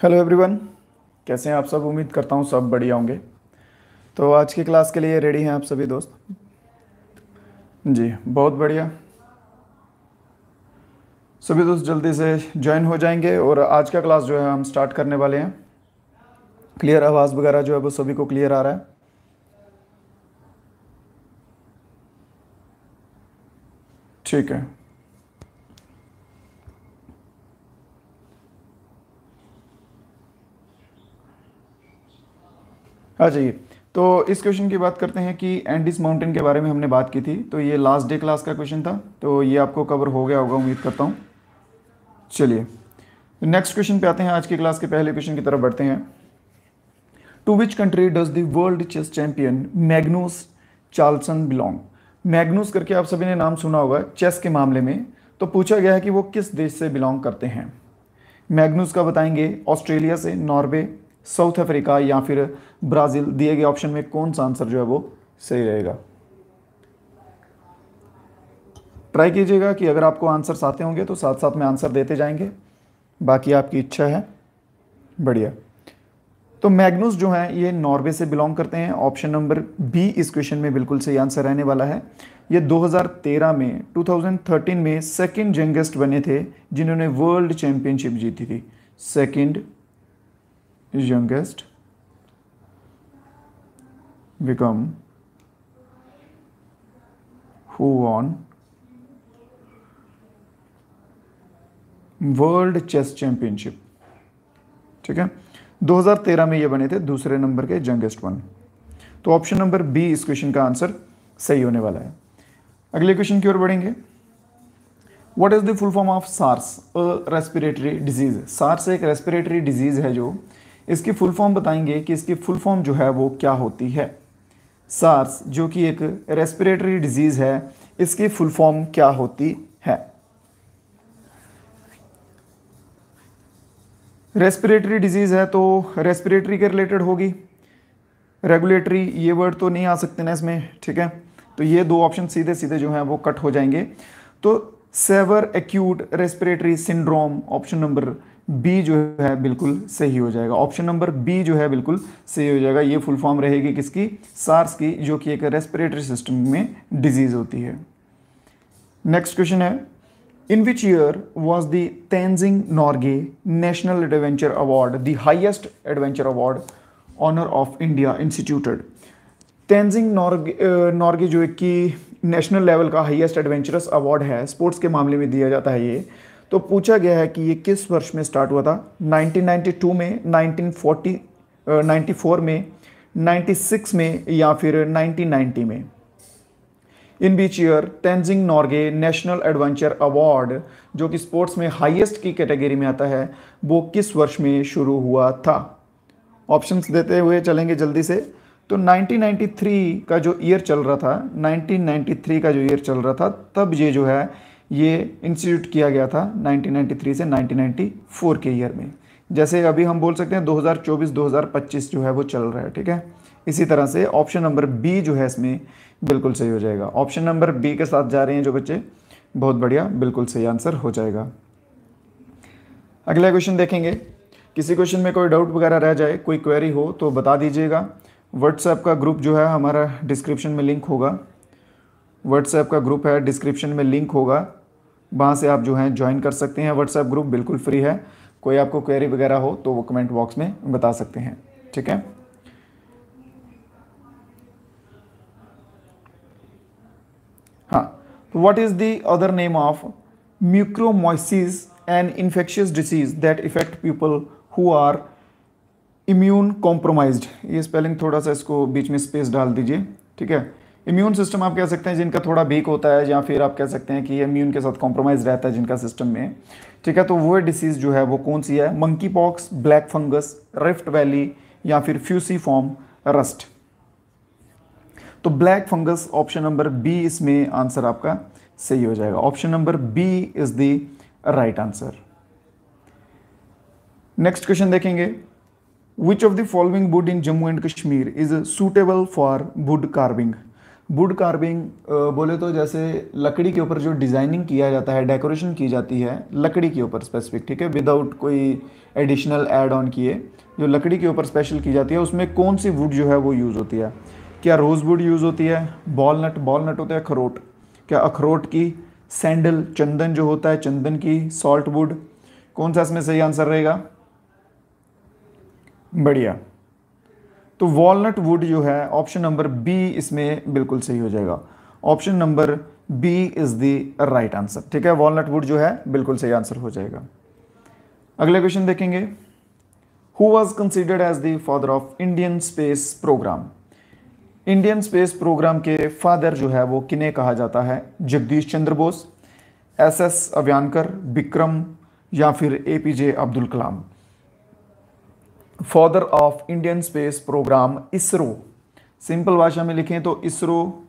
Hello everyone, कैसे हैं आप सब। उम्मीद करता हूँ सब बढ़िया होंगे। तो आज की क्लास के लिए रेडी हैं आप सभी दोस्त? जी बहुत बढ़िया। सभी दोस्त जल्दी से ज्वाइन हो जाएंगे और आज का क्लास जो है हम स्टार्ट करने वाले हैं। क्लियर आवाज़ वगैरह जो है वो सभी को क्लियर आ रहा है? ठीक है। आ जाइए। तो इस क्वेश्चन की बात करते हैं कि एंडीज माउंटेन के बारे में हमने बात की थी, तो ये लास्ट डे क्लास का क्वेश्चन था, तो ये आपको कवर हो गया होगा उम्मीद करता हूँ। चलिए नेक्स्ट क्वेश्चन पे आते हैं। आज की क्लास के पहले क्वेश्चन की तरफ बढ़ते हैं। To which country does the world chess champion Magnus Carlsen belong? Magnus करके आप सभी ने नाम सुना होगा चेस के मामले में। तो पूछा गया है कि वो किस देश से बिलोंग करते हैं। मैग्नूस का बताएंगे ऑस्ट्रेलिया से, नॉर्वे, साउथ अफ्रीका या फिर ब्राज़ील। दिए गए ऑप्शन में कौन सा आंसर जो है वो सही रहेगा? ट्राई कीजिएगा कि अगर आपको आंसर्स आते होंगे तो साथ साथ में आंसर देते जाएंगे, बाकी आपकी इच्छा है। बढ़िया। तो मैग्नूस जो है ये नॉर्वे से बिलोंग करते हैं। ऑप्शन नंबर बी इस क्वेश्चन में बिल्कुल सही आंसर रहने वाला है। ये 2013 में सेकंड यंगेस्ट बने थे जिन्होंने वर्ल्ड चैंपियनशिप जीती थी। Second youngest become who won world chess championship. ठीक है, 2013 में ये बने थे दूसरे नंबर के यंगेस्ट वन। तो ऑप्शन नंबर बी इस क्वेश्चन का आंसर सही होने वाला है। अगले क्वेश्चन की ओर बढ़ेंगे। What is the full form of SARS, a respiratory disease? SARS एक रेस्पिरेटरी डिजीज है जो, इसकी फुल फॉर्म बताएंगे कि इसकी फुल फॉर्म जो है वो क्या होती है। सार्स जो कि एक रेस्पिरेटरी डिजीज है, इसकी फुल फॉर्म क्या होती है? रेस्पिरेटरी डिजीज है तो रेस्पिरेटरी के रिलेटेड होगी। रेगुलेटरी ये वर्ड तो नहीं आ सकते ना इसमें, ठीक है। तो ये दो ऑप्शन सीधे सीधे जो हैं वो कट हो जाएंगे। तो severe acute respiratory syndrome, option number B जो है बिल्कुल सही हो जाएगा। ऑप्शन नंबर बी जो है बिल्कुल सही हो जाएगा। ये फुल फॉर्म रहेगी किसकी? सार्स की, जो कि एक रेस्पिरेटरी सिस्टम में डिजीज होती है। नेक्स्ट क्वेश्चन है, in which year was the Tenzing Norgay national adventure award the highest adventure award honour of India instituted? Tenzing Norgay जो एक कि नेशनल लेवल का हाईएस्ट एडवेंचरस अवार्ड है, स्पोर्ट्स के मामले में दिया जाता है ये। तो पूछा गया है कि ये किस वर्ष में स्टार्ट हुआ था? 1992 में, 1994 में, 96 में या फिर 1990 में? In which year Tenzing Norgay national adventure award जो कि स्पोर्ट्स में हाईएस्ट की कैटेगरी में आता है, वो किस वर्ष में शुरू हुआ था? ऑप्शंस देते हुए चलेंगे जल्दी से। तो 1993 का जो ईयर चल रहा था, 1993 का जो ईयर चल रहा था, तब ये जो है ये इंस्टीट्यूट किया गया था 1993 से 1994 के ईयर में। जैसे अभी हम बोल सकते हैं 2024-2025 जो है वो चल रहा है, ठीक है। इसी तरह से ऑप्शन नंबर बी जो है इसमें बिल्कुल सही हो जाएगा। ऑप्शन नंबर बी के साथ जा रहे हैं जो बच्चे, बहुत बढ़िया, बिल्कुल सही आंसर हो जाएगा। अगला क्वेश्चन देखेंगे। किसी क्वेश्चन में कोई डाउट वगैरह रह जाए, कोई क्वेरी हो तो बता दीजिएगा। व्हाट्सएप का ग्रुप जो है हमारा डिस्क्रिप्शन में लिंक होगा। व्हाट्सएप का ग्रुप है, डिस्क्रिप्शन में लिंक होगा, वहाँ से आप जो हैं ज्वाइन कर सकते हैं। व्हाट्सएप ग्रुप बिल्कुल फ्री है। कोई आपको क्वेरी वगैरह हो तो वो कमेंट बॉक्स में बता सकते हैं, ठीक है। हाँ, what is the other name of mucormycosis, an infectious disease that affect people who are immune compromised? ये स्पेलिंग थोड़ा सा इसको बीच में स्पेस डाल दीजिए, ठीक है। इम्यून सिस्टम आप कह सकते हैं जिनका थोड़ा वीक होता है, या फिर आप कह सकते हैं कि इम्यून के साथ कॉम्प्रोमाइज रहता है जिनका सिस्टम में, ठीक है। तो वो डिसीज़ जो है वो कौन सी है? Monkey pox, black fungus, rift valley या फिर फ्यूसीफॉर्म रस्ट? तो black fungus, option number B इसमें आंसर आपका सही हो जाएगा। Option number B is the right answer. Next question देखेंगे। Which of the following wood in Jammu and Kashmir is suitable for wood carving? Wood carving बोले तो जैसे लकड़ी के ऊपर जो डिज़ाइनिंग किया जाता है, डेकोरेशन की जाती है लकड़ी के ऊपर स्पेसिफिक, ठीक है, विदाउट कोई एडिशनल ऐड ऑन किए, जो लकड़ी के ऊपर स्पेशल की जाती है, उसमें कौन सी वुड जो है वो यूज़ होती है? क्या रोज़ वुड यूज़ होती है? बॉल नट होता है अखरोट, क्या अखरोट की? सैंडल, चंदन जो होता है चंदन की? Salt would? कौन सा इसमें सही आंसर रहेगा? बढ़िया। तो वॉलनट वुड जो है ऑप्शन नंबर बी इसमें बिल्कुल सही हो जाएगा। Option number B is the right answer, ठीक है, वॉलनट वुड जो है बिल्कुल सही आंसर हो जाएगा। अगले क्वेश्चन देखेंगे। Who was considered as the father of Indian space programme? Indian space programme के फादर जो है वो किन्हें कहा जाता है? जगदीश चंद्र बोस, एस अव्यांकर, विक्रम, या फिर APJ Abdul Kalam? Father of Indian space programme ISRO, simple भाषा में लिखें तो इसरो,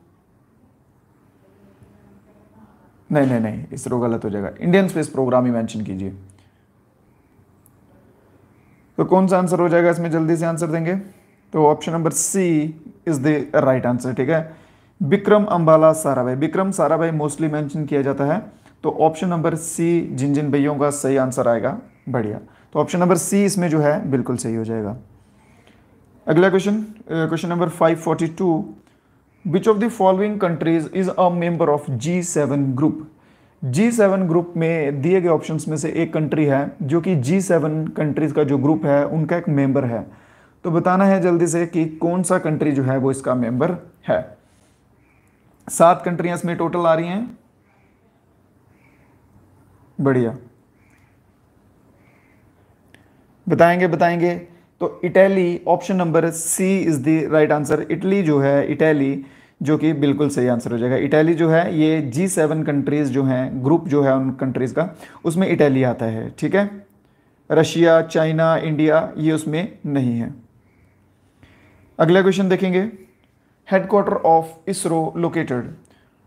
नहीं, इसरो गलत हो जाएगा, इंडियन स्पेस प्रोग्राम ही मेंशन कीजिए। तो कौन सा आंसर हो जाएगा इसमें? जल्दी से आंसर देंगे तो option number C is the right answer, ठीक है, विक्रम अंबाला साराभाई। विक्रम साराभाई मोस्टली मेंशन किया जाता है, तो ऑप्शन नंबर सी जिन भैयों का सही आंसर आएगा। बढ़िया, तो ऑप्शन नंबर सी इसमें जो है बिल्कुल सही हो जाएगा। अगला question, question number 542, which of the following countries is a member of G7 group? G7 group में दिए गए ऑप्शंस में से एक कंट्री है जो कि G7 कंट्रीज का जो ग्रुप है उनका एक मेंबर है। तो बताना है जल्दी से कि कौन सा कंट्री जो है वो इसका मेंबर है। 7 कंट्रियां इसमें टोटल आ रही हैं। बढ़िया, बताएंगे। तो Italy, option number C is the right answer. Italy जो है, इटली जो कि बिल्कुल सही आंसर हो जाएगा। इटली जो है ये G7 कंट्रीज जो हैं, ग्रुप जो है उन कंट्रीज का, उसमें इटली आता है, ठीक है। रशिया, चाइना, इंडिया ये उसमें नहीं है। अगला क्वेश्चन देखेंगे। Headquarter of ISRO located,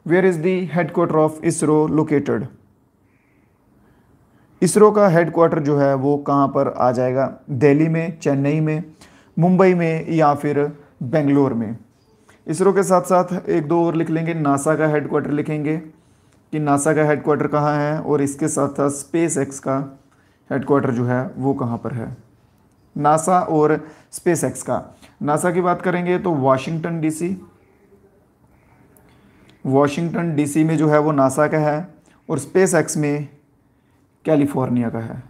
where is the headquarter of ISRO located? ISRO का हेडक्वार्टर जो है वो कहाँ पर आ जाएगा? दिल्ली में, चेन्नई में, मुंबई में, या फिर बेंगलोर में? इसरो के साथ साथ एक दो और लिख लेंगे, नासा का हेडक्वार्टर लिखेंगे कि नासा का हेडक्वार्टर कहाँ है, और इसके साथ साथ स्पेस एक्स का हेडक्वार्टर जो है वो कहाँ पर है। नासा और स्पेस एक्स का, नासा की बात करेंगे तो वाशिंगटन डीसी में जो है वो नासा का है, और स्पेस एक्स में कैलिफोर्निया का है।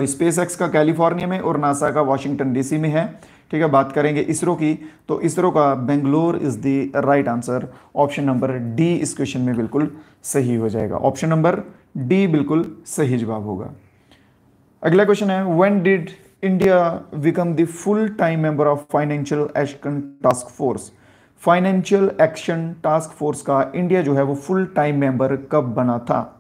स्पेस एक्स का कैलिफोर्निया में और नासा का वाशिंगटन डीसी में है, ठीक है। बात करेंगे इसरो की, तो इसरो का Bangalore is the right answer. Option number D इस क्वेश्चन में बिल्कुल सही हो जाएगा। ऑप्शन नंबर डी बिल्कुल सही जवाब होगा। अगला क्वेश्चन है, when did India become the full time member of financial action task force? Financial action task force का इंडिया जो है वो फुल टाइम मेंबर कब बना था?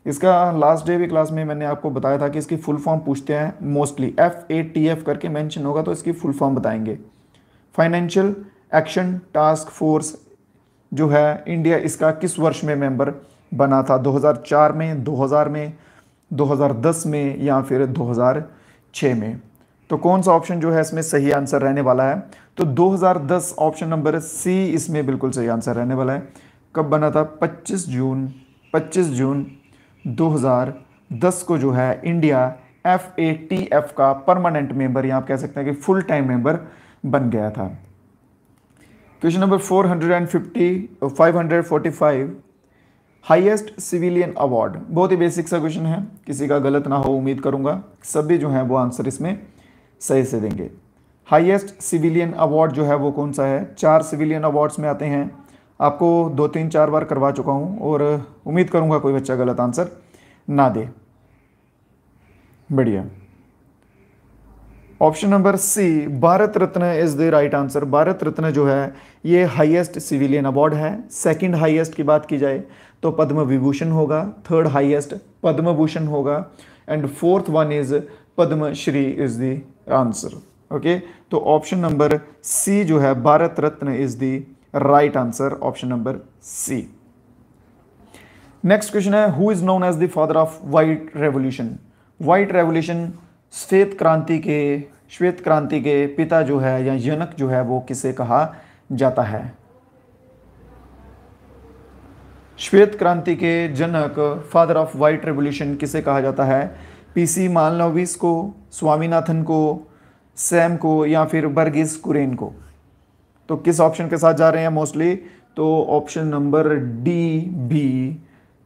इसका लास्ट डे भी क्लास में मैंने आपको बताया था कि इसकी फुल फॉर्म पूछते हैं मोस्टली, FATF करके मेंशन होगा तो इसकी फुल फॉर्म बताएंगे। फाइनेंशियल एक्शन टास्क फोर्स जो है इंडिया इसका किस वर्ष में मेंबर बना था? 2004 में, 2000 में, 2010 में, या फिर 2006 में? तो कौन सा ऑप्शन जो है इसमें सही आंसर रहने वाला है? तो 2010 ऑप्शन नंबर सी इसमें बिल्कुल सही आंसर रहने वाला है। कब बना था? 25 जून 2010 को जो है इंडिया FATF का परमानेंट मेंबर, या आप कह सकते हैं कि फुल टाइम मेंबर बन गया था। Question number 545, highest civilian award, बहुत ही बेसिक सा क्वेश्चन है, किसी का गलत ना हो उम्मीद करूंगा, सभी जो है वो आंसर इसमें सही से देंगे। हाईएस्ट सिविलियन अवार्ड जो है वो कौन सा है? 4 सिविलियन अवार्ड्स में आते हैं, आपको 2, 3, 4 बार करवा चुका हूं, और उम्मीद करूंगा कोई बच्चा गलत आंसर ना दे। बढ़िया, option number C Bharat Ratna is the right answer. Bharat Ratna जो है ये हाईएस्ट सिविलियन अवार्ड है। सेकंड हाईएस्ट की बात की जाए तो पद्म विभूषण होगा, थर्ड हाईएस्ट पद्म भूषण होगा, and fourth one is Padma Shri is the answer. Okay, तो ऑप्शन नंबर सी जो है Bharat Ratna is the right answer, option number C. Next question है, who is known as the father of white revolution? White revolution, श्वेत क्रांति के पिता जो है या जनक जो है वो किसे कहा जाता है। श्वेत क्रांति के जनक, फादर ऑफ व्हाइट रेवोल्यूशन किसे कहा जाता है? पीसी मालनोबिस को, स्वामीनाथन को, सैम को, या फिर बर्गिस कुरेन को? तो किस ऑप्शन के साथ जा रहे हैं मोस्टली? तो option number D, B,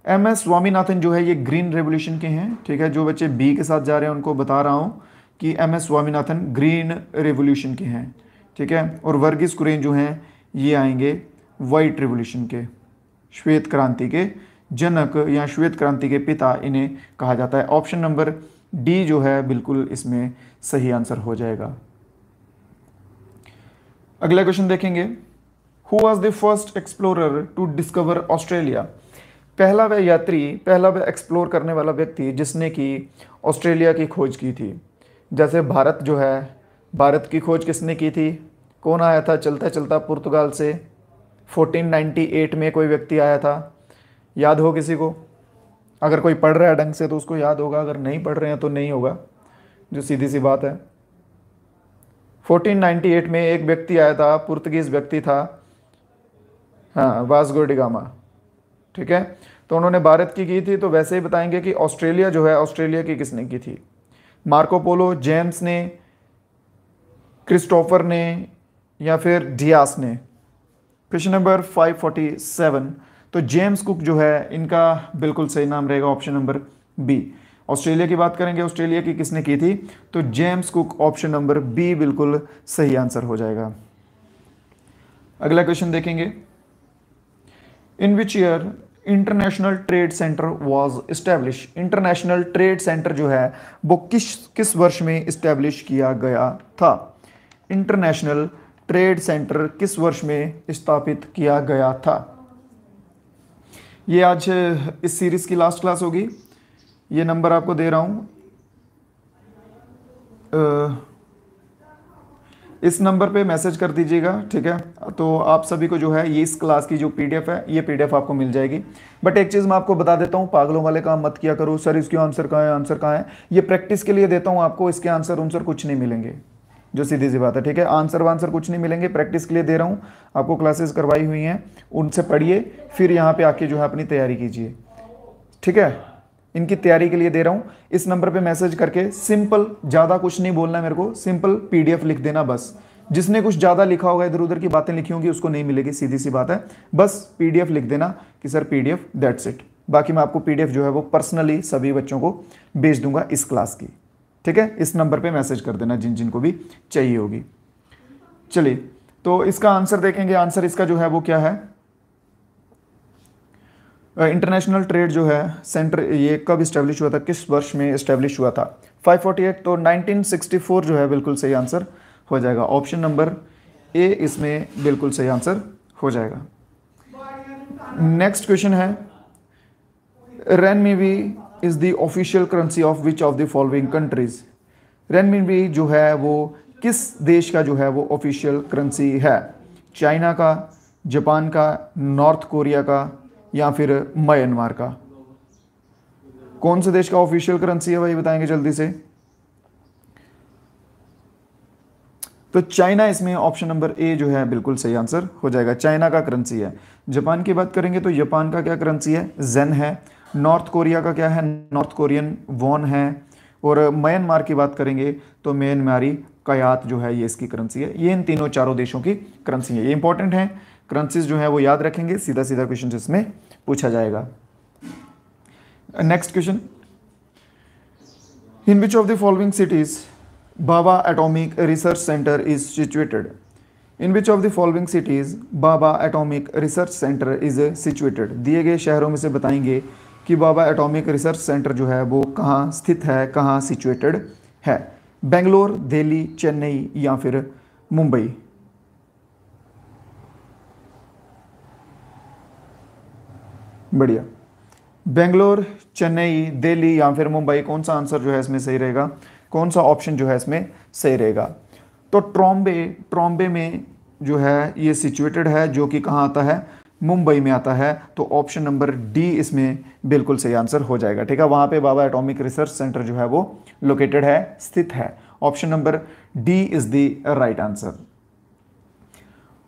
M S Swaminathan जो है ये ग्रीन रेवोल्यूशन के हैं। ठीक है, जो बच्चे बी के साथ जा रहे हैं उनको बता रहा हूँ कि M S Swaminathan green revolution के हैं। ठीक है, और वर्गीस कुरेन जो हैं ये आएंगे वाइट रेवोल्यूशन के। श्वेत क्रांति के जनक या श्वेत क्रांति के पिता इन्हें कहा जाता है। ऑप्शन नंबर डी जो है बिल्कुल इसमें सही आंसर हो जाएगा। अगला क्वेश्चन देखेंगे। Who was the first explorer to discover Australia? पहला वह यात्री, पहला वह एक्सप्लोर करने वाला व्यक्ति जिसने कि ऑस्ट्रेलिया की खोज की थी। जैसे भारत जो है, भारत की खोज किसने की थी? कौन आया था चलता चलता पुर्तगाल से? 1498 में कोई व्यक्ति आया था, याद हो किसी को? अगर कोई पढ़ रहा है ढंग से तो उसको याद होगा, अगर नहीं पढ़ रहे हैं तो नहीं होगा, जो सीधी सी बात है। 1498 में एक व्यक्ति आया था, पुर्तगीज व्यक्ति था, हाँ, वास्को डी गामा। ठीक है, तो उन्होंने भारत की थी, तो वैसे ही बताएंगे कि ऑस्ट्रेलिया जो है, ऑस्ट्रेलिया की किसने की थी? मार्को पोलो, जेम्स ने, क्रिस्टोफर ने, या फिर डियास ने? Question number 547। तो जेम्स कुक जो है इनका बिल्कुल सही नाम रहेगा ऑप्शन नंबर बी। ऑस्ट्रेलिया की बात करेंगे, ऑस्ट्रेलिया की किसने की थी? तो James Cook, option number B बिल्कुल सही आंसर हो जाएगा। अगला क्वेश्चन देखेंगे। In which year international trade centre was establish? International trade centre जो है वो किस वर्ष में इस्टेब्लिश किया गया था? इंटरनेशनल ट्रेड सेंटर किस वर्ष में स्थापित किया गया था? ये आज इस सीरीज की लास्ट क्लास होगी। ये नंबर आपको दे रहा हूं, इस नंबर पे मैसेज कर दीजिएगा। ठीक है, तो आप सभी को जो है ये इस क्लास की जो पीडीएफ है, ये पीडीएफ आपको मिल जाएगी। बट एक चीज़ मैं आपको बता देता हूँ, पागलों वाले काम मत किया करो, सर इसके आंसर कहाँ है, आंसर कहाँ है। ये प्रैक्टिस के लिए देता हूँ आपको, इसके आंसर उनसर कुछ नहीं मिलेंगे, जो सीधी सी बात है। ठीक है, आंसर वांसर कुछ नहीं मिलेंगे, प्रैक्टिस के लिए दे रहा हूँ आपको। क्लासेस करवाई हुई हैं, उनसे पढ़िए, फिर यहाँ पे आके जो है अपनी तैयारी कीजिए। ठीक है, इनकी तैयारी के लिए दे रहा हूँ। इस नंबर पे मैसेज करके सिंपल, ज़्यादा कुछ नहीं बोलना है मेरे को, सिंपल पीडीएफ लिख देना बस। जिसने कुछ ज़्यादा लिखा होगा, इधर उधर की बातें लिखी होंगी, उसको नहीं मिलेगी, सीधी सी बात है। बस पीडीएफ लिख देना कि सर पीडीएफ, दैट्स इट। बाकी मैं आपको पीडीएफ जो है वो पर्सनली सभी बच्चों को भेज दूंगा इस क्लास की। ठीक है, इस नंबर पे मैसेज कर देना जिन जिन को भी चाहिए होगी। चलिए, तो इसका आंसर देखेंगे। आंसर इसका जो है वो क्या है? इंटरनेशनल ट्रेड जो है सेंटर, ये कब इस्टेब्लिश हुआ था, किस वर्ष में इस्टेब्लिश हुआ था? 548, तो 1964 जो है बिल्कुल सही आंसर हो जाएगा। ऑप्शन नंबर ए इसमें बिल्कुल सही आंसर हो जाएगा। नेक्स्ट क्वेश्चन है, renminbi is the official currency of which of the following countries? Renminbi जो है वो किस देश का जो है वो ऑफिशियल करेंसी है? चाइना का, जापान का, नॉर्थ कोरिया का, या फिर म्यांमार का? कौन से देश का ऑफिशियल करेंसी है भाई, बताएंगे जल्दी से। तो चाइना इसमें ऑप्शन नंबर ए जो है बिल्कुल सही आंसर हो जाएगा, चाइना का करेंसी है। जापान की बात करेंगे तो जापान का क्या करेंसी है? जेन है। नॉर्थ कोरिया का क्या है? नॉर्थ कोरियन वॉन है। और म्यांमार की बात करेंगे तो म्यांमारी कयात जो है ये इसकी करेंसी है। ये इन तीनों चारों देशों की करेंसी है। ये इंपॉर्टेंट है, करेंसीज जो है वो याद रखेंगे, सीधा सीधा क्वेश्चन इसमें पूछा जाएगा। Next question, in which of the following cities Baba atomic research centre is situated? In which of the following cities Baba atomic research centre is situated? दिए गए शहरों में से बताएंगे कि बाबा एटॉमिक रिसर्च सेंटर जो है वो कहाँ स्थित है, कहाँ सिचुएटेड है। बेंगलोर, दिल्ली, चेन्नई, या फिर मुंबई? बढ़िया, बेंगलोर, चेन्नई, दिल्ली या फिर मुंबई, कौन सा आंसर जो है इसमें सही रहेगा? कौन सा ऑप्शन जो है इसमें सही रहेगा? तो ट्रॉम्बे में जो है ये सिचुएटेड है, जो कि कहाँ आता है? मुंबई में आता है। तो ऑप्शन नंबर डी इसमें बिल्कुल सही आंसर हो जाएगा। ठीक है, वहाँ पे बाबा एटॉमिक रिसर्च सेंटर जो है वो लोकेटेड है, स्थित है। Option number D is the right answer.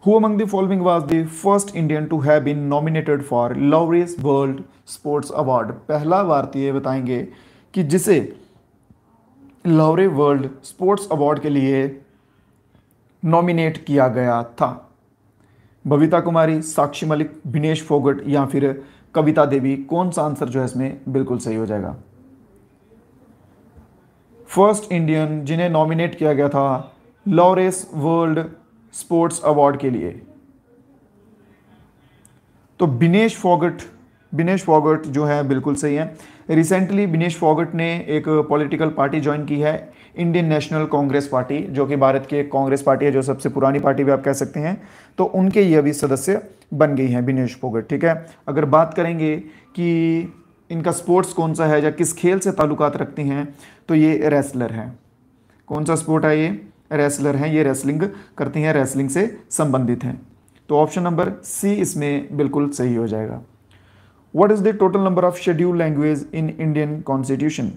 Who among the following was the first Indian to have been nominated for Laureus world sports award? पहला भारतीय बताएंगे कि जिसे लॉरे वर्ल्ड स्पोर्ट्स अवार्ड के लिए नॉमिनेट किया गया था। बबीता कुमारी, साक्षी मलिक, विनेश फोगट या फिर कविता देवी? कौन सा आंसर जो है इसमें बिल्कुल सही हो जाएगा? फर्स्ट इंडियन जिन्हें नॉमिनेट किया गया था लॉरेस वर्ल्ड स्पोर्ट्स अवार्ड के लिए, तो विनेश फोगट जो है बिल्कुल सही है। रिसेंटली विनेश फोगट ने एक पॉलिटिकल पार्टी ज्वाइन की है, इंडियन नेशनल कांग्रेस पार्टी, जो कि भारत की एक कांग्रेस पार्टी है, जो सबसे पुरानी पार्टी भी आप कह सकते हैं। तो उनके ये अभी सदस्य बन गई हैं विनेश फोगट, ठीक है। अगर बात करेंगे कि इनका स्पोर्ट्स कौन सा है या किस खेल से ताल्लुकात रखती हैं, तो ये रेसलर हैं। कौन सा स्पोर्ट है ये? रेसलर हैं, ये रेसलिंग करती हैं, रेसलिंग से संबंधित हैं। तो ऑप्शन नंबर सी इसमें बिल्कुल सही हो जाएगा। What is the total number of scheduled language in Indian constitution?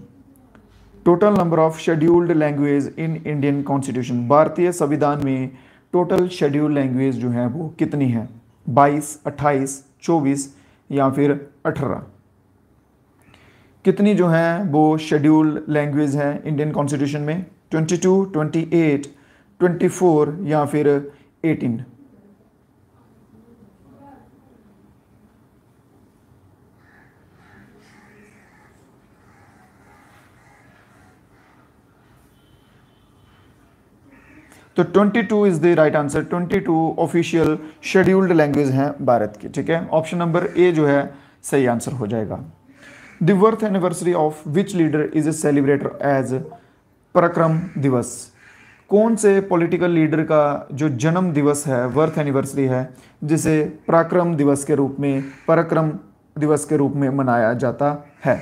Total number of scheduled language in Indian constitution, भारतीय संविधान में टोटल शेड्यूल्ड लैंग्वेज जो है वो कितनी है? 22, 28, 24 या फिर 18? कितनी जो है वो शेड्यूल्ड लैंग्वेज है इंडियन कॉन्स्टिट्यूशन में? 22, 28, 24 या फिर 18? तो 22 is the right answer. 22 official scheduled language हैं भारत की, ठीक है। ऑप्शन नंबर ए जो है सही आंसर हो जाएगा। The birth anniversary of which leader is celebrated as Parakram Diwas? कौन से पॉलिटिकल लीडर का जो जन्म दिवस है, बर्थ एनिवर्सरी है, जिसे पराक्रम दिवस के रूप में, पराक्रम दिवस के रूप में मनाया जाता है?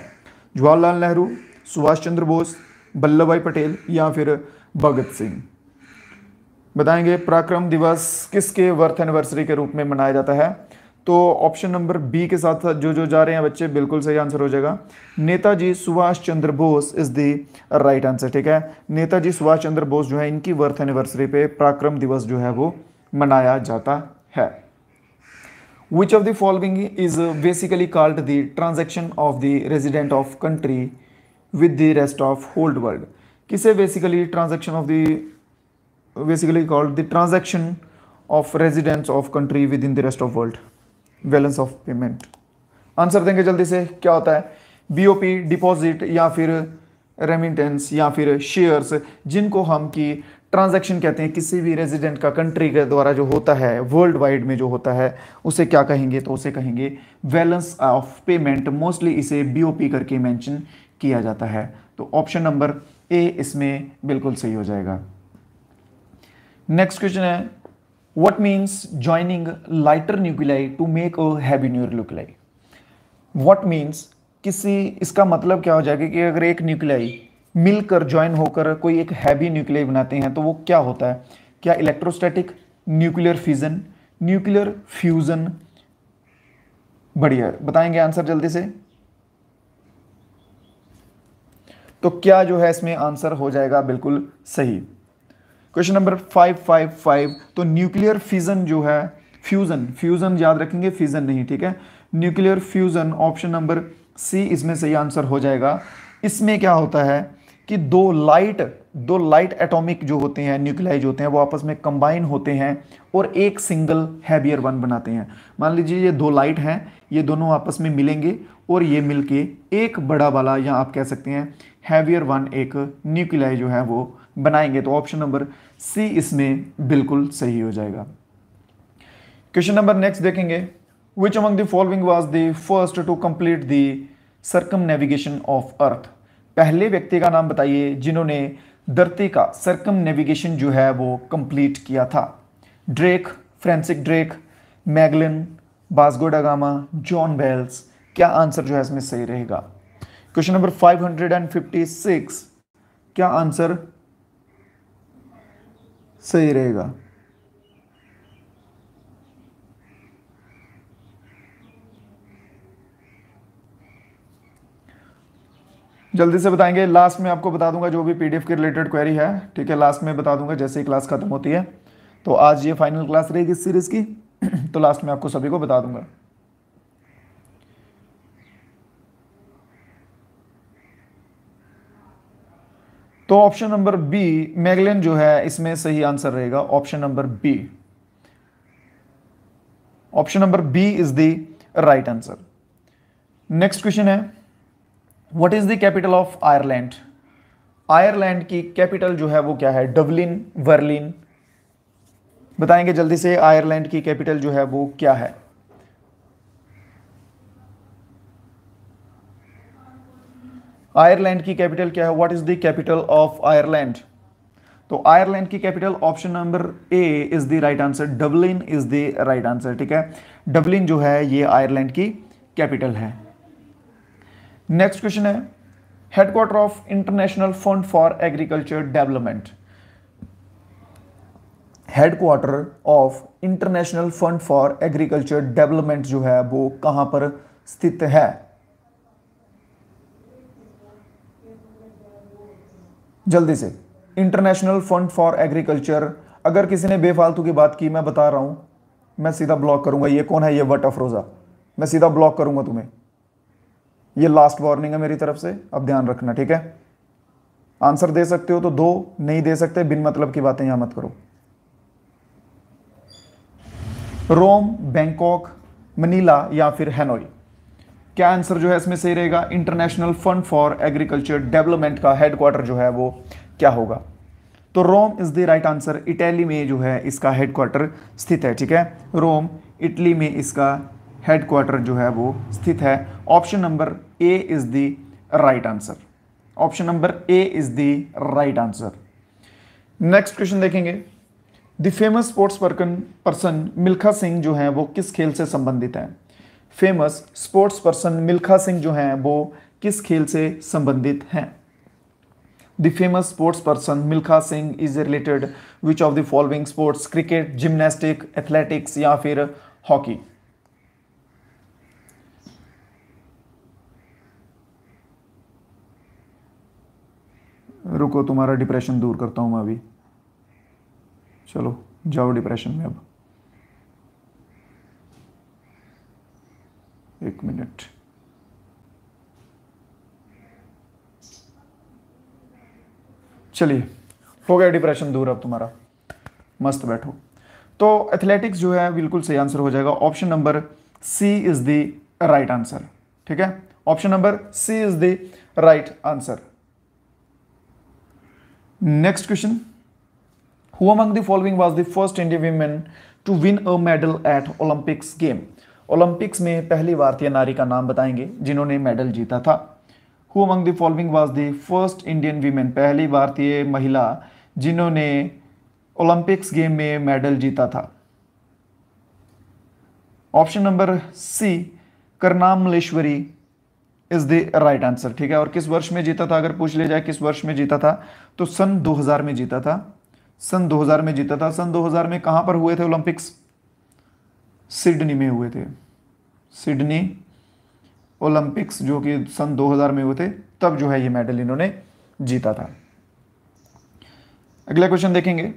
जवाहरलाल नेहरू, सुभाष चंद्र बोस, वल्लभ भाई पटेल या फिर भगत सिंह? बताएंगे पराक्रम दिवस किसके बर्थ एनिवर्सरी के रूप में मनाया जाता है? तो ऑप्शन नंबर बी के साथ जो जा रहे हैं बच्चे, बिल्कुल सही आंसर हो जाएगा। Netaji Subhash Chandra Bose is the right answer, ठीक है। नेताजी सुभाष चंद्र बोस जो है, इनकी बर्थ एनिवर्सरी पे पराक्रम दिवस जो है वो मनाया जाता है। Which of the following is basically called the transaction of the resident of country with the rest of whole world? किसे basically transaction of the basically called the transaction of residents of country within the rest of world? Balance of payment. Answer देंगे जल्दी से, क्या होता है? BOP, deposit या फिर remittance या फिर शेयर्स, जिनको हम की ट्रांजैक्शन कहते हैं, किसी भी रेजिडेंट का कंट्री के द्वारा जो होता है, वर्ल्ड वाइड में जो होता है, उसे क्या कहेंगे? तो उसे कहेंगे बैलेंस ऑफ पेमेंट। मोस्टली इसे बीओपी करके मेंशन किया जाता है। तो ऑप्शन नंबर ए इसमें बिल्कुल सही हो जाएगा। नेक्स्ट क्वेश्चन है, what means joining lighter nuclei to make a heavy nuclei? What means, इसका मतलब क्या हो जाएगा कि अगर एक न्यूक्लियाई मिलकर ज्वाइन होकर कोई एक हैवी न्यूक्लियाई बनाते हैं तो वो क्या होता है? क्या electrostatic, nuclear fission, nuclear fusion? बढ़िया, बताएंगे आंसर जल्दी से। तो क्या जो है इसमें आंसर हो जाएगा बिल्कुल सही। क्वेश्चन नंबर 555, तो न्यूक्लियर फिजन जो है, फ्यूजन याद रखेंगे, फिजन नहीं, ठीक है। Nuclear fusion, option number C इसमें सही आंसर हो जाएगा। इसमें क्या होता है कि दो लाइट एटॉमिक जो होते हैं, न्यूक्लियाई जो होते हैं, वो आपस में कंबाइन होते हैं और एक सिंगल हैवियर वन बनाते हैं। मान लीजिए ये दो लाइट हैं, ये दोनों आपस में मिलेंगे और ये मिलके एक बड़ा वाला, या आप कह सकते हैं हैवियर वन, एक न्यूक्लियाई जो है वो बनाएंगे। तो ऑप्शन नंबर सी इसमें बिल्कुल सही हो जाएगा। क्वेश्चन नंबर नेक्स्ट देखेंगे, which among the following was the first to complete the circumnavigation of earth? पहले व्यक्ति का नाम बताइए जिन्होंने धरती का सर्कमनेविगेशन जो है वो कंप्लीट किया था। Drake, Francis Drake, Magellan, Vasco दा गामा, जॉन वेल्स? क्या आंसर जो है इसमें सही रहेगा? क्वेश्चन नंबर 556, क्या आंसर सही रहेगा? जल्दी से बताएंगे। लास्ट में आपको बता दूंगा जो भी पीडीएफ के रिलेटेड क्वेरी है, ठीक है, लास्ट में बता दूंगा जैसे ही क्लास खत्म होती है। तो आज ये फाइनल क्लास रहेगी इस सीरीज की। तो लास्ट में आपको सभी को बता दूंगा। तो ऑप्शन नंबर बी मैगलेन जो है इसमें सही आंसर रहेगा, option number B. Option number B is the right answer. Next question है, what is the capital of Ireland? Ireland की कैपिटल जो है वो क्या है? Dublin, Berlin? बताएंगे जल्दी से, आयरलैंड की कैपिटल जो है वो क्या है? आयरलैंड की कैपिटल क्या है? What is the capital of Ireland? तो आयरलैंड की capital option number A is the right answer, Dublin is the right answer. ठीक है, डबलिन जो है ये आयरलैंड की कैपिटल है। नेक्स्ट क्वेश्चन है, headquarter of international fund for agriculture development. Headquarter of international fund for agriculture development जो है वो कहां पर स्थित है? जल्दी से, इंटरनेशनल फंड फॉर एग्रीकल्चर। अगर किसी ने बेफालतू की बात की, मैं बता रहा हूं, मैं सीधा ब्लॉक करूंगा। ये कौन है? ये वट अफरोजा। मैं सीधा ब्लॉक करूंगा तुम्हें। ये लास्ट वार्निंग है मेरी तरफ से, अब ध्यान रखना। ठीक है, आंसर दे सकते हो तो दो, नहीं दे सकते बिन मतलब की बातें यहां मत करो। रोम, बैंकॉक, मनीला या फिर हैनोई? क्या आंसर जो है इसमें सही रहेगा? International fund for agriculture development का हेडक्वार्टर जो है वो क्या होगा? तो Rome is the right answer. Italy में जो है इसका हेडक्वार्टर स्थित है। ठीक है, रोम इटली में इसका हेडक्वार्टर जो है वो स्थित है। Option number A is the right answer. Option number A is the right answer. Next question देखेंगे, the famous sports person Milkha Singh जो है वो किस खेल से संबंधित है? Famous sports person Milkha Singh जो हैं वो किस खेल से संबंधित हैं? The famous sports person Milkha Singh is related which of the following sports? Cricket, gymnastic, athletics या फिर हॉकी? रुको, तुम्हारा डिप्रेशन दूर करता हूं मैं अभी। चलो जाओ डिप्रेशन में अब, एक मिनट। चलिए, हो गया डिप्रेशन दूर अब तुम्हारा, मस्त बैठो। तो एथलेटिक्स जो है बिल्कुल सही आंसर हो जाएगा। Option number C is the right answer. ठीक है, option number C is the right answer. Next question, who among the following was the first Indian women to win a medal at Olympics game? Olympics में पहली भारतीय नारी का नाम बताएंगे जिन्होंने मेडल जीता था। Who among the following was the first Indian women, पहली भारतीय महिला जिन्होंने ओलंपिक्स गेम में मेडल जीता था? Option number C, Karnam Malleswari is the right answer. ठीक है, और किस वर्ष में जीता था? अगर पूछ लिया जाए किस वर्ष में जीता था, तो सन 2000 में जीता था। सन 2000 में जीता था। सन 2000 में कहां पर हुए थे ओलंपिक्स? सिडनी में हुए थे। सिडनी ओलंपिक्स जो कि सन 2000 में हुए थे, तब जो है ये मेडल इन्होंने जीता था। अगला क्वेश्चन देखेंगे,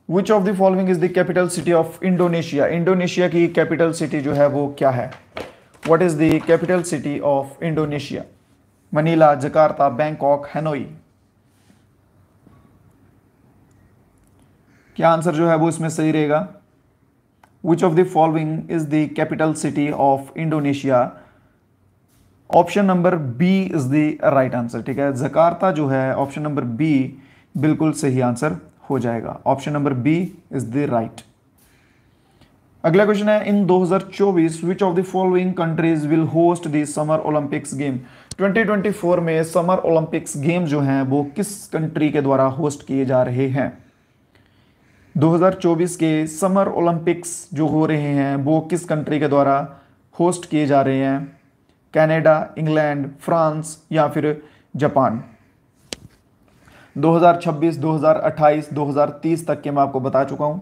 which of the following is the capital city of Indonesia? Indonesia की कैपिटल सिटी जो है वो क्या है? What is the capital city of Indonesia? Manila, Jakarta, Bangkok, Hanoi? क्या आंसर जो है वो इसमें सही रहेगा? Which of the following is the capital city of Indonesia? Option number B is the right answer. ठीक है, जकार्ता जो है ऑप्शन नंबर बी बिल्कुल सही आंसर हो जाएगा। Option number B is the right. अगला क्वेश्चन है, in 2024 which of the following countries will host the summer Olympics game? 2024 में समर ओलंपिक्स गेम जो हैं वो किस कंट्री के द्वारा होस्ट किए जा रहे हैं? 2024 के समर ओलंपिक्स जो हो रहे हैं वो किस कंट्री के द्वारा होस्ट किए जा रहे हैं? कनाडा, इंग्लैंड, फ्रांस या फिर जापान? 2026, 2028, 2030 तक के मैं आपको बता चुका हूं,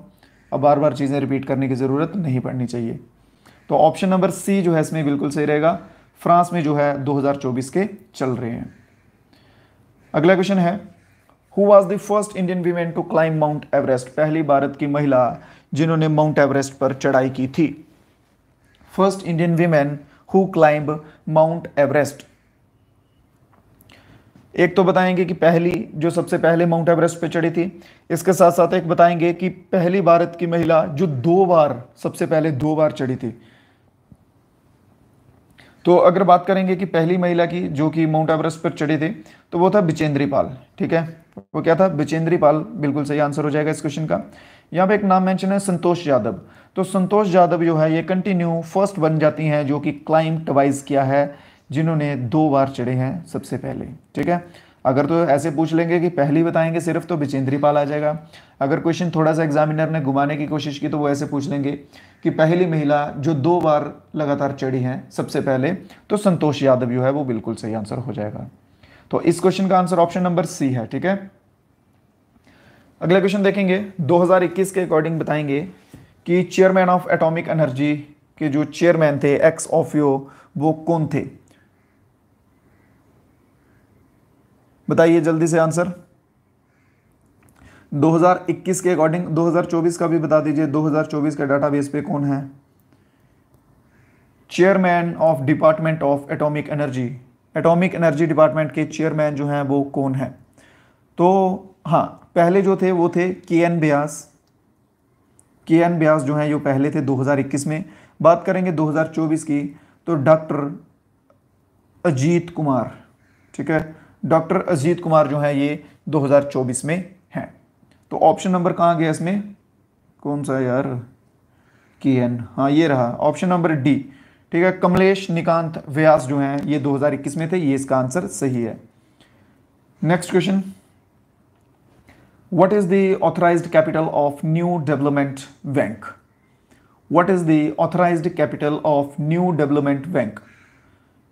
अब बार बार चीज़ें रिपीट करने की ज़रूरत नहीं पड़नी चाहिए। तो ऑप्शन नंबर सी जो है इसमें बिल्कुल सही रहेगा। फ्रांस में जो है 2024 के चल रहे हैं। अगला क्वेश्चन है, who was the first Indian women to climb Mount Everest, पहली भारत की महिला जिन्होंने माउंट एवरेस्ट पर चढ़ाई की थी। First Indian women who climb mount Everest. एक तो बताएंगे कि पहली जो सबसे पहले माउंट एवरेस्ट पे चढ़ी थी, इसके साथ साथ एक बताएंगे कि पहली भारत की महिला जो 2 बार, सबसे पहले 2 बार चढ़ी थी। तो अगर बात करेंगे कि पहली महिला की जो कि माउंट एवरेस्ट पर चढ़ी थी, तो वो था बिचेंद्री पाल। ठीक है, वो क्या था? बिचेंद्री पाल, बिल्कुल सही आंसर हो जाएगा इस क्वेश्चन का। यहाँ पे एक नाम मेंशन है संतोष यादव। तो संतोष यादव जो है ये कंटिन्यू फर्स्ट बन जाती हैं जो कि क्लाइंब ट्वाइस किया है, जिन्होंने 2 बार चढ़े हैं सबसे पहले। ठीक है, अगर तो ऐसे पूछ लेंगे कि पहली बताएंगे सिर्फ, तो बिचेंद्री पाल आ जाएगा। अगर क्वेश्चन थोड़ा सा एग्जामिनर ने घुमाने की कोशिश की तो वो ऐसे पूछ लेंगे कि पहली महिला जो 2 बार लगातार चढ़ी हैं सबसे पहले, तो संतोष यादव जो है वो बिल्कुल सही आंसर हो जाएगा। तो इस क्वेश्चन का आंसर ऑप्शन नंबर सी है। ठीक है, अगला क्वेश्चन देखेंगे। 2021 के अकॉर्डिंग बताएंगे कि चेयरमैन ऑफ एटॉमिक एनर्जी के जो चेयरमैन थे एक्स ऑफियो, वो कौन थे? बताइए जल्दी से आंसर। 2021 के अकॉर्डिंग, 2024 का भी बता दीजिए, 2024 के डाटाबेस पे कौन है chairman of department of atomic energy? Atomic energy department के चेयरमैन जो हैं वो कौन है? तो हाँ, पहले जो थे वो थे के एन व्यास। के एन व्यास जो हैं ये पहले थे 2021 में। बात करेंगे 2024 की, तो डॉक्टर अजीत कुमार। ठीक है, डॉक्टर अजीत कुमार जो है ये 2024 में हैं। तो ऑप्शन नंबर कहाँ गया इसमें? कौन सा यार? के एन, हाँ ये रहा ऑप्शन नंबर डी। ठीक है, कमलेश निकांत व्यास जो हैं ये 2021 में थे, ये इसका आंसर सही है। Next question, what is the authorised capital of new development bank? What is the authorised capital of new development bank?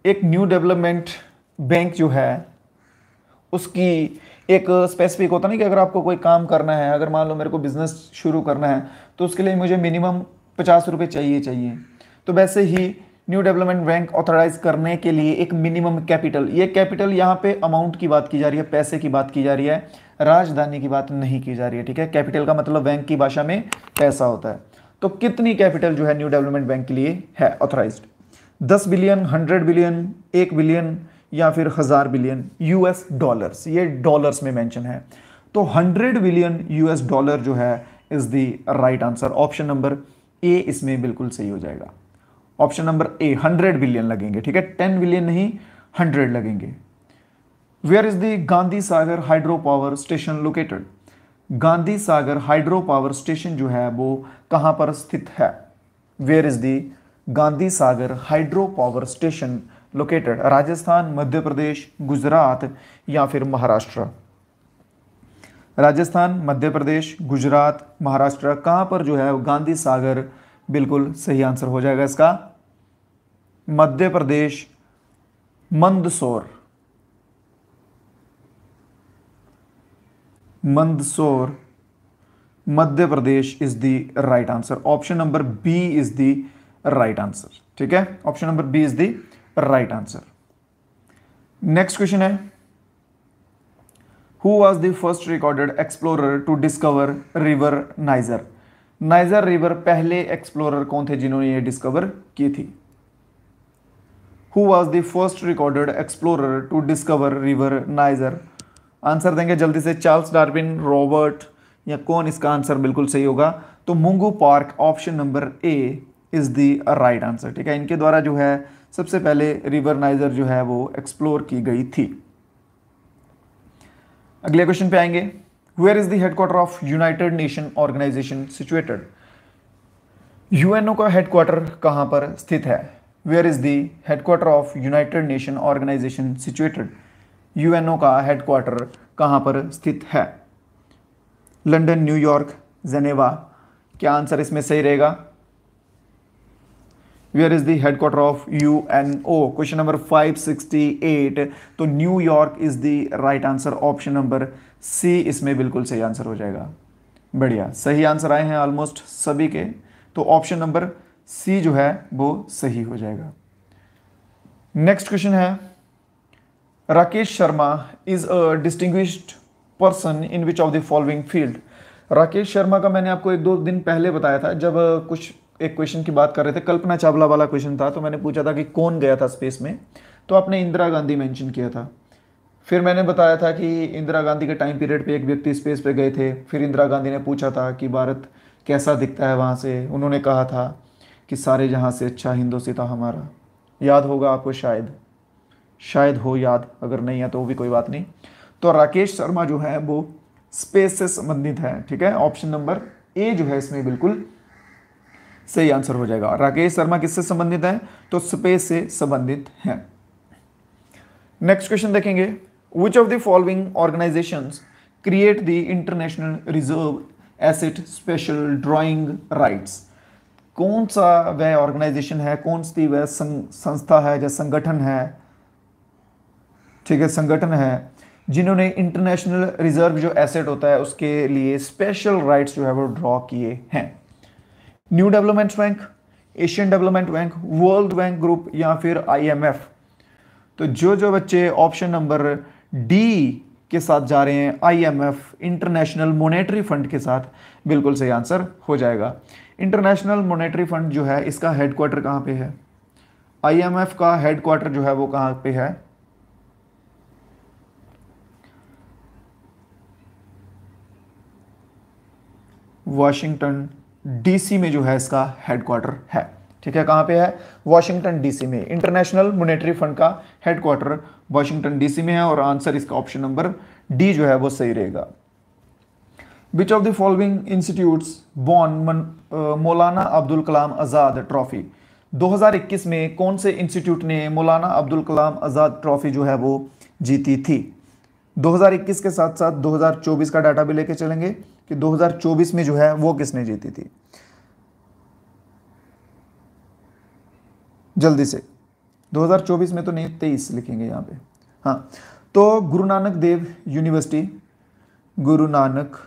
एक न्यू डेवलपमेंट बैंक जो है उसकी एक स्पेसिफिक होता नहीं कि अगर आपको कोई काम करना है, अगर मान लो मेरे को बिजनेस शुरू करना है, तो उसके लिए मुझे मिनिमम 50 रुपये चाहिए। तो वैसे ही न्यू डेवलपमेंट बैंक ऑथराइज करने के लिए एक मिनिमम कैपिटल, ये कैपिटल यहाँ पे अमाउंट की बात की जा रही है, पैसे की बात की जा रही है, राजधानी की बात नहीं की जा रही है। ठीक है, कैपिटल का मतलब बैंक की भाषा में पैसा होता है। तो कितनी कैपिटल जो है न्यू डेवलपमेंट बैंक के लिए है ऑथराइज्ड? 10 बिलियन, 100 बिलियन, 1 बिलियन या फिर 1000 बिलियन यूएस डॉलर्स? ये डॉलर्स में मेंशन है। तो 100 बिलियन यूएस डॉलर जो है is the right answer. Option number ए इसमें बिल्कुल सही हो जाएगा। ऑप्शन नंबर ए, 100 बिलियन लगेंगे। ठीक है, 10 बिलियन नहीं, 100 लगेंगे। Where is the Gandhi Sagar hydro power station located? Gandhi Sagar hydro power station जो है वो कहां पर स्थित है? Where is the Gandhi Sagar hydro power station located? Rajasthan, Madhya Pradesh, Gujarat या फिर महाराष्ट्र? राजस्थान, मध्य प्रदेश, गुजरात, महाराष्ट्र, कहां पर जो है गांधी सागर बिल्कुल सही आंसर हो जाएगा इसका। Madhya Pradesh, Mandsaur. Mandsaur, Madhya Pradesh is the right answer. Option number B is the right answer. ठीक है, option number B is the right answer. Next question है, who was the first recorded explorer to discover river Niger? Niger river पहले explorer कौन थे जिन्होंने ये discover की थी? Who was the first recorded explorer to discover river Niger? Answer देंगे जल्दी से। चार्ल्स डार्विन, रॉबर्ट, या कौन इसका आंसर बिल्कुल सही होगा? तो Mungo Park, option number A is the right answer. ठीक है, इनके द्वारा जो है सबसे पहले रिवर नाइजर जो है वो एक्सप्लोर की गई थी। अगले क्वेश्चन पे आएंगे, where is the headquarter of United Nation organization situated? UNO का हेडक्वार्टर कहां पर स्थित है? Where is the headquarter of United Nation organization situated? UNO का हेडक्वार्टर कहां पर स्थित है? London, New York, Geneva? क्या आंसर इसमें सही रहेगा? Where is the headquarter of UNO? Question number 568। तो New York is the right answer. Option number C इसमें बिल्कुल सही आंसर हो जाएगा। बढ़िया, सही आंसर आए हैं ऑलमोस्ट सभी के। तो ऑप्शन नंबर सी जो है वो सही हो जाएगा। नेक्स्ट क्वेश्चन है, Rakesh Sharma is a distinguished person in which of the following field. Rakesh Sharma का मैंने आपको 1-2 दिन पहले बताया था, जब कुछ एक क्वेश्चन की बात कर रहे थे, कल्पना चावला वाला क्वेश्चन था, तो मैंने पूछा था कि कौन गया था स्पेस में, तो आपने इंदिरा गांधी मेंशन किया था। फिर मैंने बताया था कि इंदिरा गांधी के टाइम पीरियड पे एक व्यक्ति स्पेस पे गए थे, फिर इंदिरा गांधी ने पूछा था कि भारत कैसा दिखता है वहाँ से, उन्होंने कहा था कि सारे जहाँ से अच्छा हिंदुस्तान हमारा। याद होगा आपको, शायद हो याद, अगर नहीं है तो वो भी कोई बात नहीं। तो राकेश शर्मा जो है वो स्पेस से संबंधित है, ठीक है। ऑप्शन नंबर ए जो है इसमें बिल्कुल सही आंसर हो जाएगा। राकेश शर्मा किससे संबंधित है, तो स्पेस से संबंधित है। नेक्स्ट क्वेश्चन देखेंगे, which of the following organisations create the international reserve asset special drawing rights. कौन सा वह ऑर्गेनाइजेशन है, कौन सी वह संस्था है या संगठन है, ठीक है, संगठन है जिन्होंने इंटरनेशनल रिजर्व जो एसेट होता है उसके लिए स्पेशल राइट्स जो है वो ड्रॉ किए हैं। New development bank, Asian development bank, world bank group या फिर आईएमएफ। तो जो बच्चे ऑप्शन नंबर डी के साथ जा रहे हैं, आईएमएफ इंटरनेशनल मॉनेटरी फंड के साथ, बिल्कुल सही आंसर हो जाएगा। इंटरनेशनल मॉनेटरी फंड जो है इसका हेडक्वार्टर कहाँ पे है, आईएमएफ का हेडक्वार्टर जो है वो कहाँ पे है, वॉशिंगटन डीसी में जो है इसका हेडक्वार्टर है, ठीक है। कहाँ पे है, वॉशिंगटन डीसी में। इंटरनेशनल मॉनेटरी फंड का हेडक्वार्टर वॉशिंगटन डीसी में है, और आंसर इसका ऑप्शन नंबर डी जो है वो सही रहेगा। Which of the following institutes won Maulana Abdul Kalam Azad trophy. 2021 में कौन से इंस्टीट्यूट ने मौलाना अब्दुल कलाम आज़ाद ट्रॉफी जो है वो जीती थी। 2021 के साथ साथ 2024 का डाटा भी लेके चलेंगे कि 2024 में जो है वो किसने जीती थी। जल्दी से, 2024 में तो नहीं, 23 लिखेंगे यहाँ पे। हाँ, तो गुरु नानक देव यूनिवर्सिटी, गुरु नानक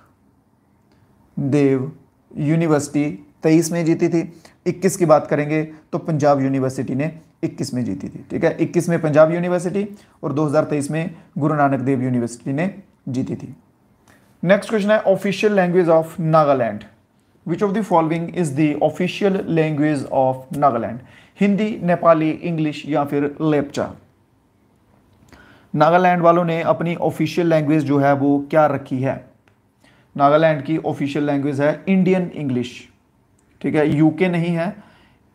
देव यूनिवर्सिटी 23 में जीती थी। 21 की बात करेंगे तो पंजाब यूनिवर्सिटी ने 21 में जीती थी, ठीक है। 21 में पंजाब यूनिवर्सिटी और 2023 में गुरु नानक देव यूनिवर्सिटी ने जीती थी। नेक्स्ट क्वेश्चन है, official language of Nagaland. Which of the following is the official language of Nagaland. Hindi, Nepali, English या फिर लेप्चा। नागालैंड वालों ने अपनी ऑफिशियल लैंग्वेज जो है वो क्या रखी है। नागालैंड की ऑफिशियल लैंग्वेज है इंडियन इंग्लिश, ठीक है, यूके नहीं है।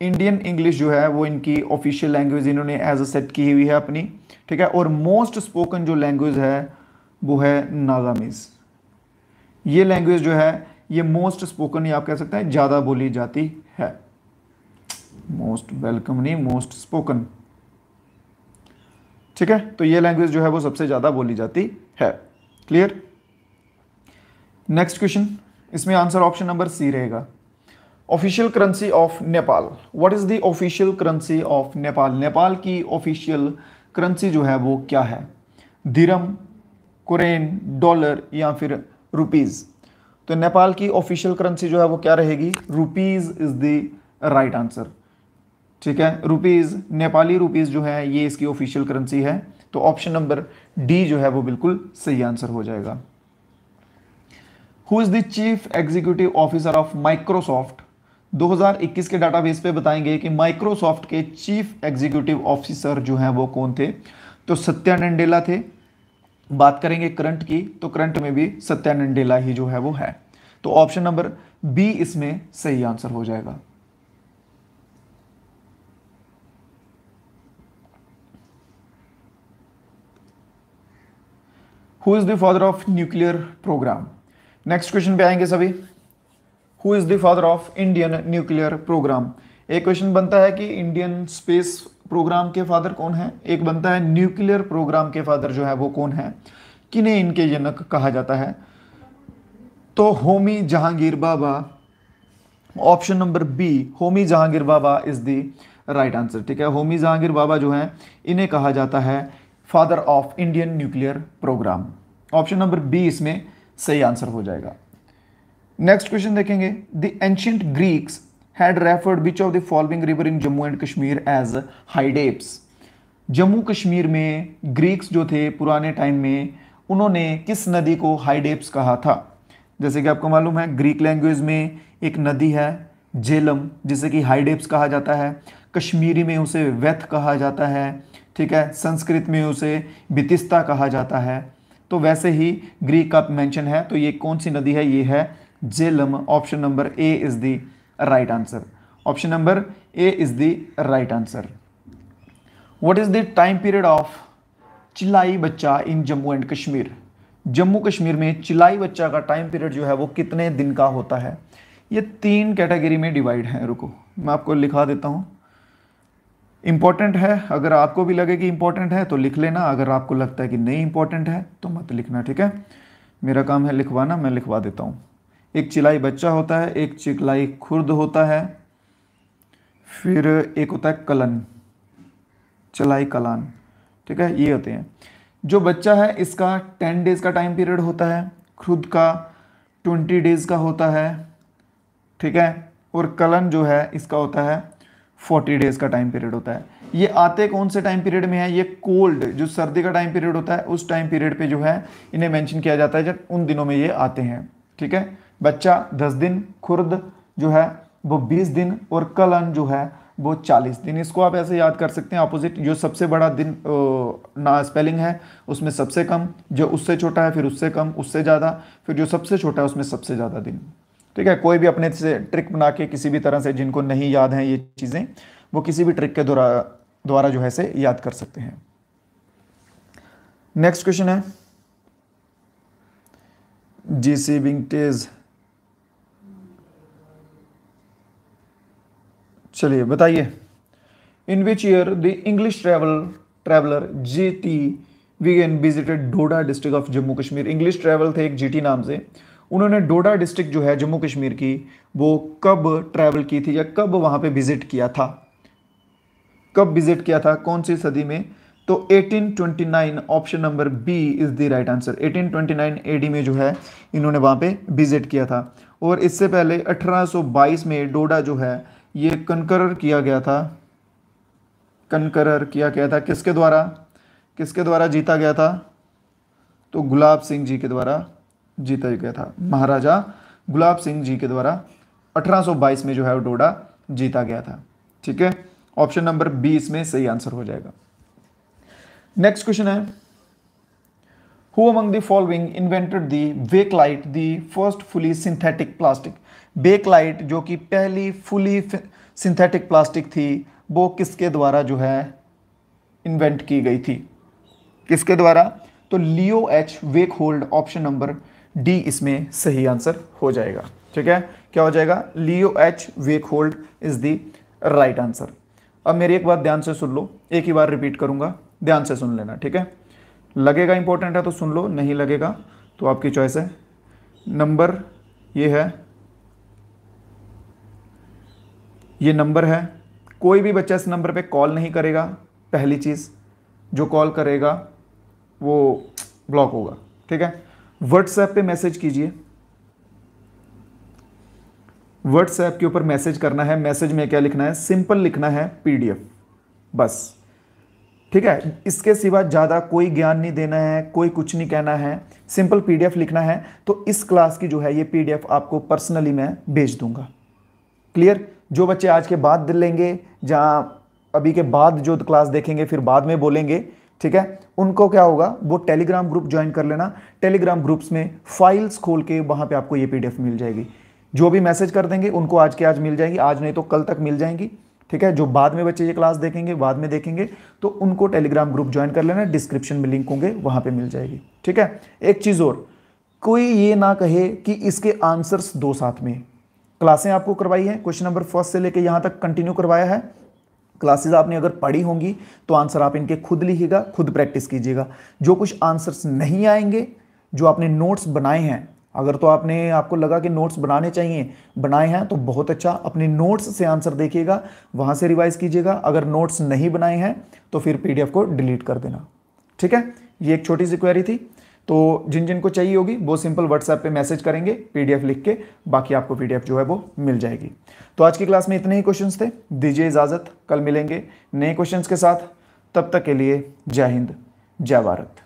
इंडियन इंग्लिश जो है वो इनकी ऑफिशियल लैंग्वेज इन्होंने एज अ सेट की हुई है अपनी, ठीक है। और मोस्ट स्पोकन जो लैंग्वेज है वो है नागामीज। ये लैंग्वेज जो है ये मोस्ट स्पोकन, या आप कह सकते हैं ज़्यादा बोली जाती है। मोस्ट वेलकम नहीं, मोस्ट स्पोकन, ठीक है। तो ये लैंग्वेज जो है वो सबसे ज़्यादा बोली जाती है। क्लियर। नेक्स्ट क्वेश्चन, इसमें आंसर ऑप्शन नंबर सी रहेगा। Official currency of Nepal. What is the official currency of Nepal. Nepal की ऑफिशियल करेंसी जो है वो क्या है। दिरम, कुरेन, डॉलर या फिर रुपीज़। तो नेपाल की ऑफिशियल करेंसी जो है वो क्या रहेगी, rupees is the right answer, ठीक है। रुपीज़, नेपाली रुपीज़ जो है ये इसकी ऑफिशियल करेंसी है। तो ऑप्शन नंबर डी जो है वो बिल्कुल सही आंसर हो जाएगा। Who is the chief executive officer of Microsoft. 2021 के डाटाबेस पे बताएंगे कि माइक्रोसॉफ्ट के चीफ एग्जीक्यूटिव ऑफिसर जो हैं वो कौन थे। तो सत्या नडेला थे। बात करेंगे करंट की, तो करंट में भी सत्या नडेला ही जो है वो है। तो ऑप्शन नंबर बी इसमें सही आंसर हो जाएगा। Who is the father of nuclear program. Next question पे आएंगे सभी। Who is the father of Indian nuclear program. एक क्वेश्चन बनता है कि इंडियन स्पेस प्रोग्राम के फादर कौन है, एक बनता है न्यूक्लियर प्रोग्राम के फादर जो है वो कौन है, किन्हें इनके जनक कहा जाता है। तो Homi Jehangir Bhabha, option number B Homi Jehangir Bhabha is the right answer, ठीक है। होमी जहांगीर बाबा जो है इन्हें कहा जाता है father of Indian nuclear program. Option number B इसमें सही आंसर हो जाएगा। नेक्स्ट क्वेश्चन देखेंगे। The ancient Greeks had referred which of the following river in Jammu and Kashmir as Hydaspes. Jammu Kashmir में ग्रीक्स जो थे पुराने टाइम में उन्होंने किस नदी को हाइडेप्स कहा था? जैसे कि आपको मालूम है ग्रीक लैंग्वेज में एक नदी है झेलम, जिसे कि हाइडेप्स कहा जाता है। कश्मीरी में उसे व्यथ कहा जाता है, ठीक है। संस्कृत में उसे बितिस्ता कहा जाता है। तो वैसे ही ग्रीक का मेंशन है, तो ये कौन सी नदी है? ये है Jhelum. Option number A is the right answer. Option number A is the right answer. What is the time period of Chillai Bachha in Jammu and Kashmir? Jammu Kashmir में चिलाई बच्चा का टाइम पीरियड जो है वो कितने दिन का होता है? ये 3 कैटेगरी में डिवाइड है। रुको मैं आपको लिखा देता हूँ। इंपॉर्टेंट है, अगर आपको भी लगे कि इंपॉर्टेंट है तो लिख लेना, अगर आपको लगता है कि नहीं इंपॉर्टेंट है तो मत लिखना, ठीक है। मेरा काम है लिखवाना, मैं लिखवा देता हूँ। एक चिलाई बच्चा होता है, एक चिलाई खुर्द होता है, फिर एक होता है कलन, चिलाई कलान, ठीक है। ये होते हैं। जो बच्चा है इसका 10 डेज़ का टाइम पीरियड होता है, खुद का 20 डेज़ का होता है, ठीक है। और कलन जो है इसका होता है 40 डेज़ का टाइम पीरियड होता है। ये आते कौन से टाइम पीरियड में है? ये कोल्ड, जो सर्दी का टाइम पीरियड होता है उस टाइम पीरियड पे जो है इन्हें मेंशन किया जाता है, जब उन दिनों में ये आते हैं, ठीक है। बच्चा 10 दिन, खुर्द जो है वो 20 दिन और कलन जो है वो 40 दिन। इसको आप ऐसे याद कर सकते हैं, अपोजिट जो सबसे बड़ा दिन ना स्पेलिंग है उसमें सबसे कम, जो उससे छोटा है फिर उससे कम, उससे ज़्यादा, फिर जो सबसे छोटा है उसमें सबसे ज़्यादा दिन, ठीक है। कोई भी अपने से ट्रिक बना के किसी भी तरह से, जिनको नहीं याद हैं ये चीज़ें, वो किसी भी ट्रिक के द्वारा जो है से याद कर सकते हैं। नेक्स्ट क्वेश्चन है जीसी विंटेज। चलिए बताइए, in which year the English traveller GT Vigne visited Doda district of Jammu Kashmir? English travel थे एक जीटी नाम से, उन्होंने डोडा डिस्ट्रिक्ट जो है जम्मू कश्मीर की, वो कब ट्रैवल की थी या कब वहां पे विजिट किया था? कब विजिट किया था, कौन सी सदी में? तो 1829, option number B is the right answer. 1829 AD में जो है इन्होंने वहां पे विजिट किया था। और इससे पहले 1822 में डोडा जो है ये कनकरर किया गया था। कनकरर किया गया था किसके द्वारा? किसके द्वारा जीता गया था? तो गुलाब सिंह जी के द्वारा जीता गया था। महाराजा गुलाब सिंह जी के द्वारा 1822 में जो है वो डोडा जीता गया था, ठीक है। ऑप्शन नंबर 20 में सही आंसर हो जाएगा। नेक्स्ट क्वेश्चन है, who among the following invented the bakelite, the first fully synthetic plastic? Bakelite जो कि पहली फुली सिंथेटिक प्लास्टिक थी, वो किसके द्वारा जो है इन्वेंट की गई थी? किसके द्वारा? तो लियो एच वेकहोल्ड। ऑप्शन नंबर डी इसमें सही आंसर हो जाएगा, ठीक है। क्या हो जाएगा? Leo H Baekeland is the right answer. अब मेरी एक बात ध्यान से सुन लो, एक ही बार रिपीट करूंगा, ध्यान से सुन लेना, ठीक है। लगेगा इंपॉर्टेंट है तो सुन लो, नहीं लगेगा तो आपकी चॉइस है। नंबर ये है, ये नंबर है। कोई भी बच्चा इस नंबर पे कॉल नहीं करेगा, पहली चीज़। जो कॉल करेगा वो ब्लॉक होगा, ठीक है। व्हाट्सएप पे मैसेज कीजिए, व्हाट्सएप के ऊपर मैसेज करना है। मैसेज में क्या लिखना है? सिंपल लिखना है पीडीएफ, बस, ठीक है। इसके सिवा ज़्यादा कोई ज्ञान नहीं देना है, कोई कुछ नहीं कहना है, सिंपल पीडीएफ लिखना है। तो इस क्लास की जो है ये पीडीएफ आपको पर्सनली मैं भेज दूंगा। क्लियर? जो बच्चे आज के बाद लेंगे, जहां अभी के बाद जो क्लास देखेंगे फिर बाद में बोलेंगे, ठीक है, उनको क्या होगा, वो टेलीग्राम ग्रुप ज्वाइन कर लेना। टेलीग्राम ग्रुप्स में फाइल्स खोल के वहां पे आपको ये पीडीएफ मिल जाएगी। जो भी मैसेज कर देंगे उनको आज के आज मिल जाएंगी, आज नहीं तो कल तक मिल जाएंगी, ठीक है। जो बाद में बच्चे ये क्लास देखेंगे, बाद में देखेंगे, तो उनको टेलीग्राम ग्रुप ज्वाइन कर लेना। डिस्क्रिप्शन में लिंक होंगे, वहां पे मिल जाएगी, ठीक है। एक चीज और, कोई ये ना कहे कि इसके आंसर्स दो साथ में। क्लासें आपको करवाई है, क्वेश्चन नंबर फर्स्ट से लेके यहां तक कंटिन्यू करवाया है। क्लासेस आपने अगर पढ़ी होंगी तो आंसर आप इनके खुद लिखिएगा, खुद प्रैक्टिस कीजिएगा। जो कुछ आंसर्स नहीं आएंगे, जो आपने नोट्स बनाए हैं, अगर तो आपको लगा कि नोट्स बनाने चाहिए, बनाए हैं तो बहुत अच्छा, अपने नोट्स से आंसर देखिएगा, वहां से रिवाइज कीजिएगा। अगर नोट्स नहीं बनाए हैं तो फिर पीडीएफ को डिलीट कर देना, ठीक है। ये एक छोटी सी क्वेरी थी, तो जिन जिन को चाहिए होगी वो सिंपल व्हाट्सएप पे मैसेज करेंगे पीडीएफ लिख के, बाकी आपको पीडीएफ जो है वो मिल जाएगी। तो आज की क्लास में इतने ही क्वेश्चंस थे, दीजिए इजाजत, कल मिलेंगे नए क्वेश्चंस के साथ। तब तक के लिए जय हिंद, जय भारत।